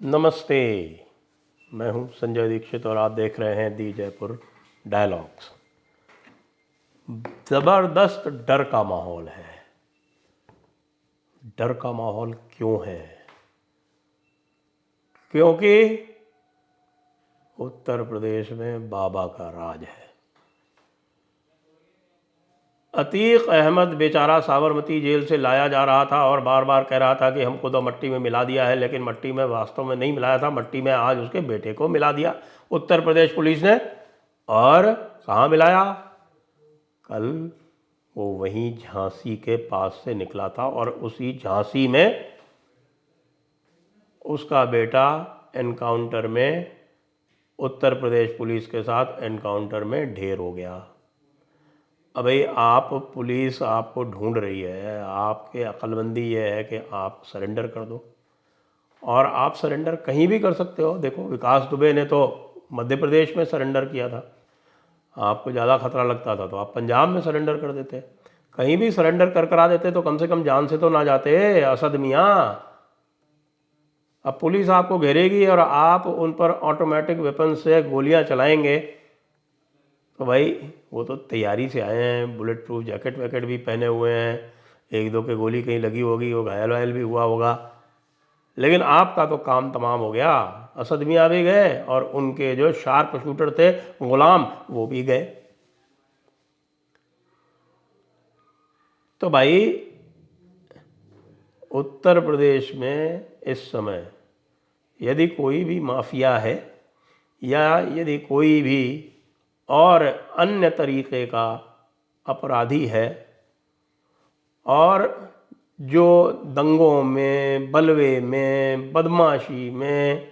नमस्ते। मैं हूं संजय दीक्षित और आप देख रहे हैं दी जयपुर डायलॉग्स। ज़बरदस्त डर का माहौल है। डर का माहौल क्यों है? क्योंकि उत्तर प्रदेश में बाबा का राज है। अतीक अहमद बेचारा साबरमती जेल से लाया जा रहा था और बार बार कह रहा था कि हमको तो मट्टी में मिला दिया है, लेकिन मट्टी में वास्तव में नहीं मिलाया था। मट्टी में आज उसके बेटे को मिला दिया उत्तर प्रदेश पुलिस ने। और कहाँ मिलाया? कल वो वहीं झांसी के पास से निकला था और उसी झांसी में उसका बेटा एनकाउंटर में, उत्तर प्रदेश पुलिस के साथ एनकाउंटर में ढेर हो गया। अब भाई आप पुलिस आपको ढूंढ रही है, आपके अक्लमंदी ये है कि आप सरेंडर कर दो, और आप सरेंडर कहीं भी कर सकते हो। देखो, विकास दुबे ने तो मध्य प्रदेश में सरेंडर किया था। आपको ज़्यादा खतरा लगता था तो आप पंजाब में सरेंडर कर देते। कहीं भी सरेंडर कर करा देते तो कम से कम जान से तो ना जाते असद मियाँ। अब पुलिस आपको घेरेगी और आप उन पर ऑटोमेटिक वेपन से गोलियां चलाएंगे तो भाई वो तो तैयारी से आए हैं, बुलेट प्रूफ जैकेट वैकेट भी पहने हुए हैं। एक दो के गोली कहीं लगी होगी, वो घायल वायल भी हुआ होगा, लेकिन आपका तो काम तमाम हो गया। असद मियाँ भी गए और उनके जो शार्प शूटर थे गुलाम, वो भी गए। तो भाई उत्तर प्रदेश में इस समय यदि कोई भी माफिया है या यदि कोई भी और अन्य तरीके का अपराधी है, और जो दंगों में, बलवे में, बदमाशी में,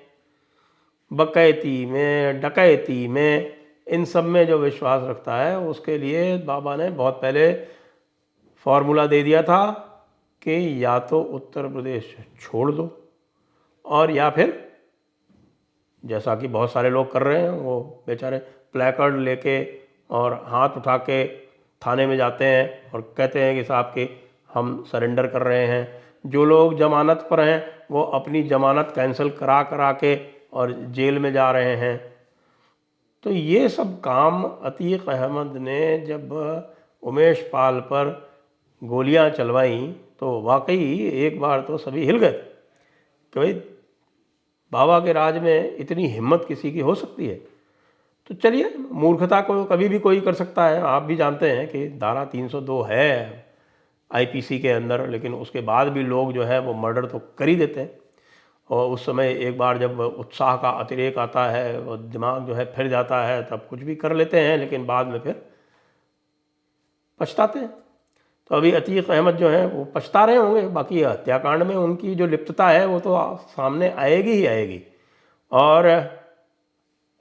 बकैती में, डकैती में, इन सब में जो विश्वास रखता है, उसके लिए बाबा ने बहुत पहले फॉर्मूला दे दिया था कि या तो उत्तर प्रदेश छोड़ दो, और या फिर जैसा कि बहुत सारे लोग कर रहे हैं, वो बेचारे प्लेकार्ड लेके और हाथ उठा के थाने में जाते हैं और कहते हैं कि साहब कि हम सरेंडर कर रहे हैं। जो लोग जमानत पर हैं वो अपनी जमानत कैंसिल करा करा के और जेल में जा रहे हैं। तो ये सब काम अतीक अहमद ने जब उमेश पाल पर गोलियां चलवाई तो वाकई एक बार तो सभी हिल गए कि भाई बाबा के राज में इतनी हिम्मत किसी की हो सकती है। तो चलिए, मूर्खता को कभी भी कोई कर सकता है। आप भी जानते हैं कि धारा 302 है आईपीसी के अंदर, लेकिन उसके बाद भी लोग जो है वो मर्डर तो कर ही देते हैं। और उस समय एक बार जब उत्साह का अतिरेक आता है और दिमाग जो है फिर जाता है, तब कुछ भी कर लेते हैं, लेकिन बाद में फिर पछताते हैं। तो अभी अतीक अहमद जो है वो पछता रहे होंगे। बाकी हत्याकांड में उनकी जो लिप्तता है वो तो सामने आएगी ही आएगी, और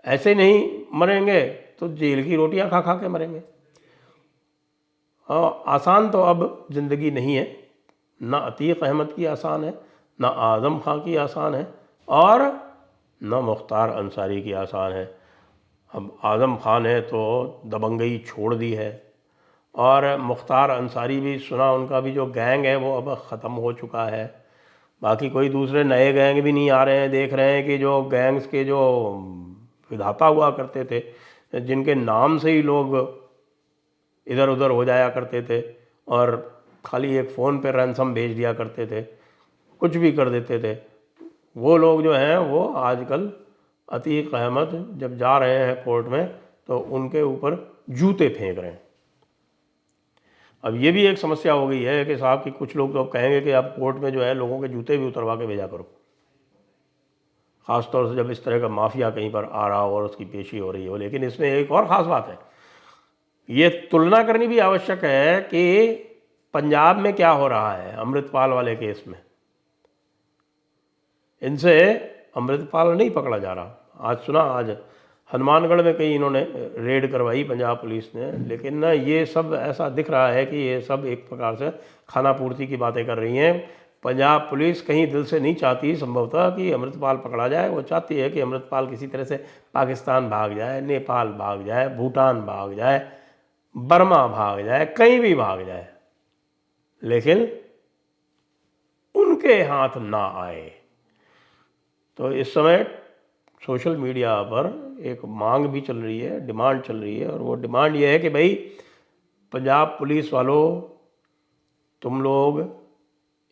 ऐसे नहीं मरेंगे तो जेल की रोटियां खा खा के मरेंगे। आसान तो अब ज़िंदगी नहीं है, ना अतीक अहमद की आसान है, ना आज़म खां की आसान है, और ना मुख्तार अंसारी की आसान है। अब आज़म खान ने तो दबंगई छोड़ दी है, और मुख्तार अंसारी भी सुना उनका भी जो गैंग है वो अब ख़त्म हो चुका है। बाकी कोई दूसरे नए गैंग भी नहीं आ रहे हैं। देख रहे हैं कि जो गैंग्स के जो विधाता हुआ करते थे, जिनके नाम से ही लोग इधर उधर हो जाया करते थे और खाली एक फ़ोन पे रैंसम भेज दिया करते थे, कुछ भी कर देते थे, वो लोग जो हैं वो आजकल अतीक अहमद जब जा रहे हैं कोर्ट में तो उनके ऊपर जूते फेंक रहे हैं। अब ये भी एक समस्या हो गई है कि साहब कि कुछ लोग तो अब कहेंगे कि आप कोर्ट में जो है लोगों के जूते भी उतरवा के भेजा करो, ख़ासतौर से जब इस तरह का माफिया कहीं पर आ रहा हो और उसकी पेशी हो रही हो। लेकिन इसमें एक और ख़ास बात है, ये तुलना करनी भी आवश्यक है कि पंजाब में क्या हो रहा है अमृतपाल वाले केस में। इनसे अमृतपाल नहीं पकड़ा जा रहा। आज सुना, आज हनुमानगढ़ में कहीं इन्होंने रेड करवाई पंजाब पुलिस ने, लेकिन ना ये सब ऐसा दिख रहा है कि ये सब एक प्रकार से खाना पूर्ति की बातें कर रही हैं। पंजाब पुलिस कहीं दिल से नहीं चाहती संभवतः कि अमृतपाल पकड़ा जाए। वो चाहती है कि अमृतपाल किसी तरह से पाकिस्तान भाग जाए, नेपाल भाग जाए, भूटान भाग जाए, बर्मा भाग जाए, कहीं भी भाग जाए, लेकिन उनके हाथ ना आए। तो इस समय सोशल मीडिया पर एक मांग भी चल रही है, डिमांड चल रही है, और वो डिमांड ये है कि भाई पंजाब पुलिस वालों, तुम लोग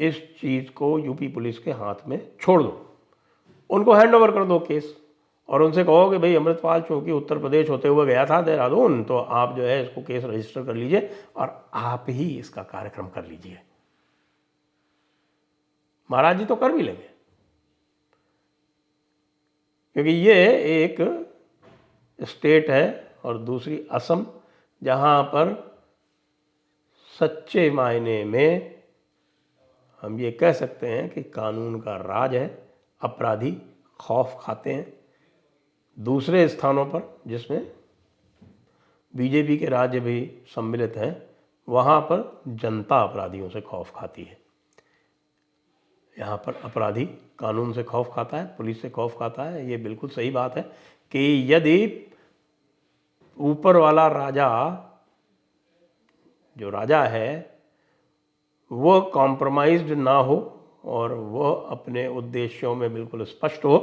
इस चीज़ को यूपी पुलिस के हाथ में छोड़ दो, उनको हैंड ओवर कर दो केस, और उनसे कहो कि भाई अमृतपाल चूँकि उत्तर प्रदेश होते हुए गया था देहरादून, तो आप जो है इसको केस रजिस्टर कर लीजिए और आप ही इसका कार्यक्रम कर लीजिए। महाराज जी तो कर भी लेंगे, क्योंकि ये एक स्टेट है और दूसरी असम, जहाँ पर सच्चे मायने में हम ये कह सकते हैं कि कानून का राज है, अपराधी खौफ खाते हैं। दूसरे स्थानों पर जिसमें बीजेपी के राज्य भी सम्मिलित हैं, वहाँ पर जनता अपराधियों से खौफ खाती है। यहाँ पर अपराधी कानून से खौफ खाता है, पुलिस से खौफ खाता है। ये बिल्कुल सही बात है कि यदि ऊपर वाला राजा, जो राजा है, वो कॉम्प्रोमाइज्ड ना हो और वो अपने उद्देश्यों में बिल्कुल स्पष्ट हो,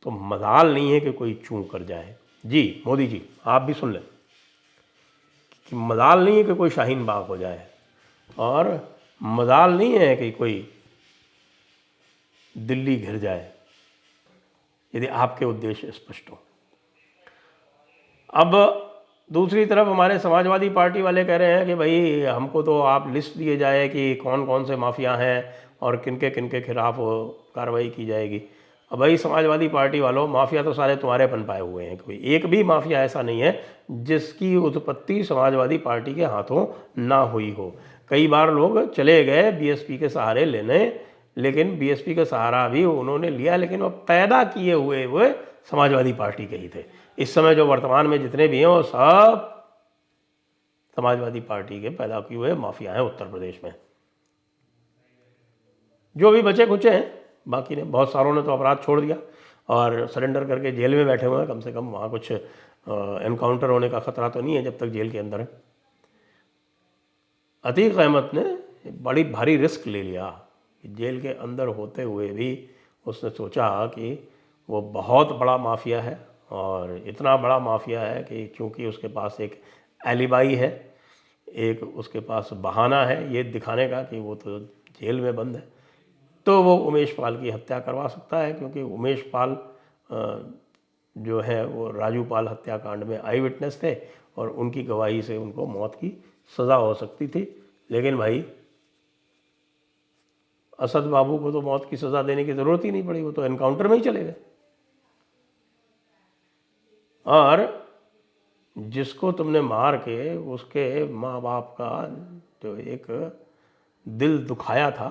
तो मजाल नहीं है कि कोई चूक कर जाए। जी मोदी जी, आप भी सुन लें कि मजाल नहीं है कि कोई शाहीन बाग हो जाए, और मजाल नहीं है कि कोई दिल्ली घिर जाए, यदि आपके उद्देश्य स्पष्ट हो। अब दूसरी तरफ हमारे समाजवादी पार्टी वाले कह रहे हैं कि भाई हमको तो आप लिस्ट दिए जाए कि कौन कौन से माफिया हैं और किनके किनके खिलाफ कार्रवाई की जाएगी। अब भाई समाजवादी पार्टी वालों, माफिया तो सारे तुम्हारे पनपाए हुए हैं, कोई एक भी माफिया ऐसा नहीं है जिसकी उत्पत्ति समाजवादी पार्टी के हाथों ना हुई हो। कई बार लोग चले गए बीएसपी के सहारे लेने, लेकिन बीएसपी का सहारा भी उन्होंने लिया, लेकिन वो पैदा किए हुए समाजवादी पार्टी के ही थे। इस समय जो वर्तमान में जितने भी हैं वो सब समाजवादी पार्टी के पैदा किए हुए माफिया हैं उत्तर प्रदेश में। जो भी बचे कुचे हैं, बाकी ने, बहुत सारों ने तो अपराध छोड़ दिया और सरेंडर करके जेल में बैठे हुए हैं। कम से कम वहाँ कुछ एनकाउंटर होने का खतरा तो नहीं है जब तक जेल के अंदर है। अतीक अहमद ने बड़ी भारी रिस्क ले लिया, जेल के अंदर होते हुए भी उसने सोचा कि वो बहुत बड़ा माफिया है, और इतना बड़ा माफिया है कि चूँकि उसके पास एक एलिबाई है, एक उसके पास बहाना है ये दिखाने का कि वो तो जेल में बंद है, तो वो उमेश पाल की हत्या करवा सकता है। क्योंकि उमेश पाल जो है वो राजू पाल हत्याकांड में आई विटनेस थे और उनकी गवाही से उनको मौत की सज़ा हो सकती थी। लेकिन भाई असद बाबू को तो मौत की सज़ा देने की ज़रूरत ही नहीं पड़ी, वो तो एनकाउंटर में ही चले गए। और जिसको तुमने मार के उसके माँ बाप का जो एक दिल दुखाया था,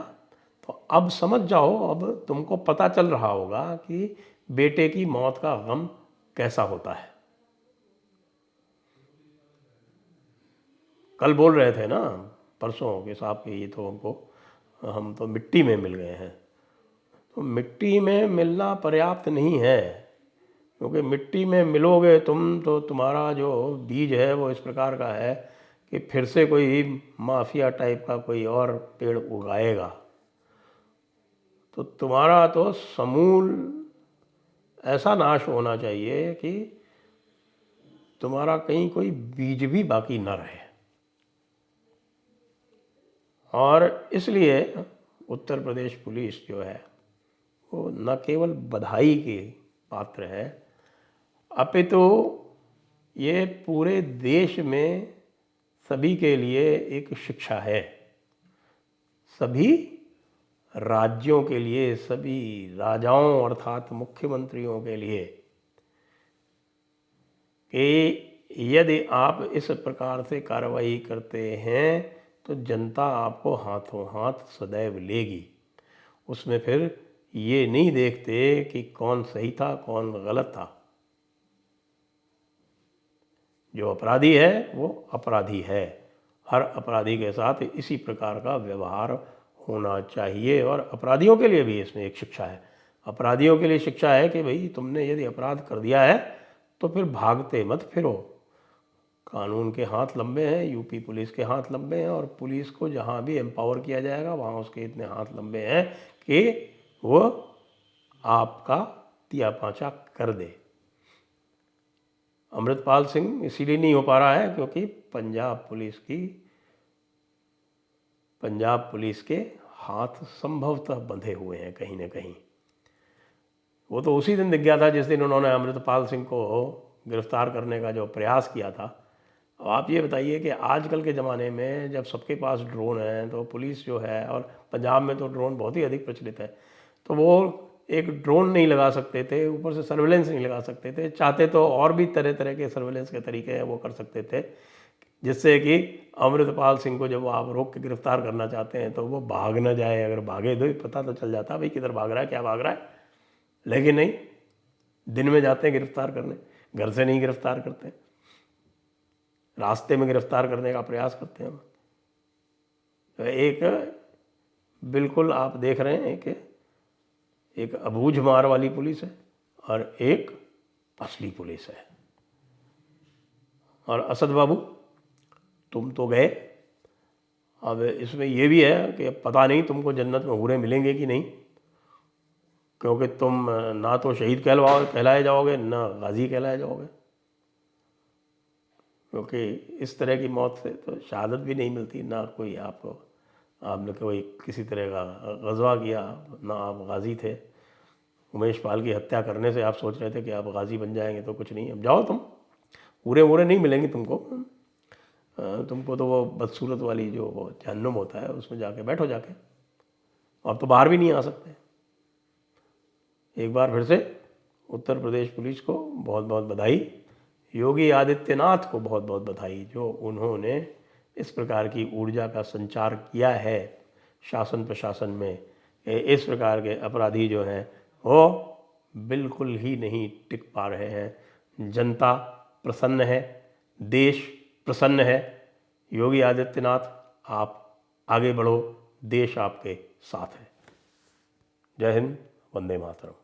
तो अब समझ जाओ, अब तुमको पता चल रहा होगा कि बेटे की मौत का गम कैसा होता है। कल बोल रहे थे ना परसों के साहब कि ये तो हम तो मिट्टी में मिल गए हैं। तो मिट्टी में मिलना पर्याप्त नहीं है, क्योंकि मिट्टी में मिलोगे तुम तो तुम्हारा जो बीज है वो इस प्रकार का है कि फिर से कोई माफिया टाइप का कोई और पेड़ उगाएगा, तो तुम्हारा तो समूल ऐसा नाश होना चाहिए कि तुम्हारा कहीं कोई बीज भी बाकी न रहे। और इसलिए उत्तर प्रदेश पुलिस जो है वो न केवल बधाई के पात्र है, अपितु ये पूरे देश में सभी के लिए एक शिक्षा है, सभी राज्यों के लिए, सभी राजाओं अर्थात मुख्यमंत्रियों के लिए, कि यदि आप इस प्रकार से कार्रवाई करते हैं तो जनता आपको हाथों हाथ सदैव लेगी। उसमें फिर ये नहीं देखते कि कौन सही था कौन गलत था। जो अपराधी है वो अपराधी है, हर अपराधी के साथ इसी प्रकार का व्यवहार होना चाहिए। और अपराधियों के लिए भी इसमें एक शिक्षा है। अपराधियों के लिए शिक्षा है कि भाई तुमने यदि अपराध कर दिया है तो फिर भागते मत फिरो। कानून के हाथ लंबे हैं, यूपी पुलिस के हाथ लंबे हैं, और पुलिस को जहाँ भी एम्पावर किया जाएगा वहाँ उसके इतने हाथ लंबे हैं कि वो आपका तिया पांचा कर दे। अमृतपाल सिंह इसीलिए नहीं हो पा रहा है क्योंकि पंजाब पुलिस के हाथ संभवतः बंधे हुए हैं कहीं ना कहीं। वो तो उसी दिन दिख गया था जिस दिन उन्होंने अमृतपाल सिंह को गिरफ्तार करने का जो प्रयास किया था। अब आप ये बताइए कि आजकल के ज़माने में जब सबके पास ड्रोन है तो पुलिस जो है, और पंजाब में तो ड्रोन बहुत ही अधिक प्रचलित है, तो वो एक ड्रोन नहीं लगा सकते थे, ऊपर से सर्वेलेंस नहीं लगा सकते थे। चाहते तो और भी तरह तरह के सर्वेलेंस के तरीके हैं वो कर सकते थे, जिससे कि अमृतपाल सिंह को जब आप रोक के गिरफ्तार करना चाहते हैं तो वो भाग ना जाए। अगर भागे तो पता तो चल जाता भाई किधर भाग रहा है, क्या भाग रहा है, लेकिन नहीं, दिन में जाते हैं गिरफ्तार करने, घर से नहीं गिरफ्तार करते, रास्ते में गिरफ्तार करने का प्रयास करते हैं। तो एक बिल्कुल आप देख रहे हैं कि एक अबूझ मार वाली पुलिस है और एक असली पुलिस है। और असद बाबू तुम तो गए, अब इसमें यह भी है कि पता नहीं तुमको जन्नत में हूरें मिलेंगे कि नहीं, क्योंकि तुम ना तो शहीद कहलाए जाओगे ना गाजी कहलाए जाओगे, क्योंकि इस तरह की मौत से तो शहादत भी नहीं मिलती, ना कोई आपने कोई किसी तरह का गज़वा किया, ना आप गाजी थे। उमेश पाल की हत्या करने से आप सोच रहे थे कि आप गाजी बन जाएंगे, तो कुछ नहीं, अब जाओ तुम, पूरे नहीं मिलेंगे तुमको तो वो बदसूरत वाली जो वो जहन्नुम होता है उसमें जाके बैठो जाके, अब तो बाहर भी नहीं आ सकते। एक बार फिर से उत्तर प्रदेश पुलिस को बहुत बहुत बधाई, योगी आदित्यनाथ को बहुत बहुत बधाई, जो उन्होंने इस प्रकार की ऊर्जा का संचार किया है शासन प्रशासन में। इस प्रकार के अपराधी जो हैं वो बिल्कुल ही नहीं टिक पा रहे हैं। जनता प्रसन्न है, देश प्रसन्न है। योगी आदित्यनाथ आप आगे बढ़ो, देश आपके साथ है। जय हिंद, वंदे मातरम।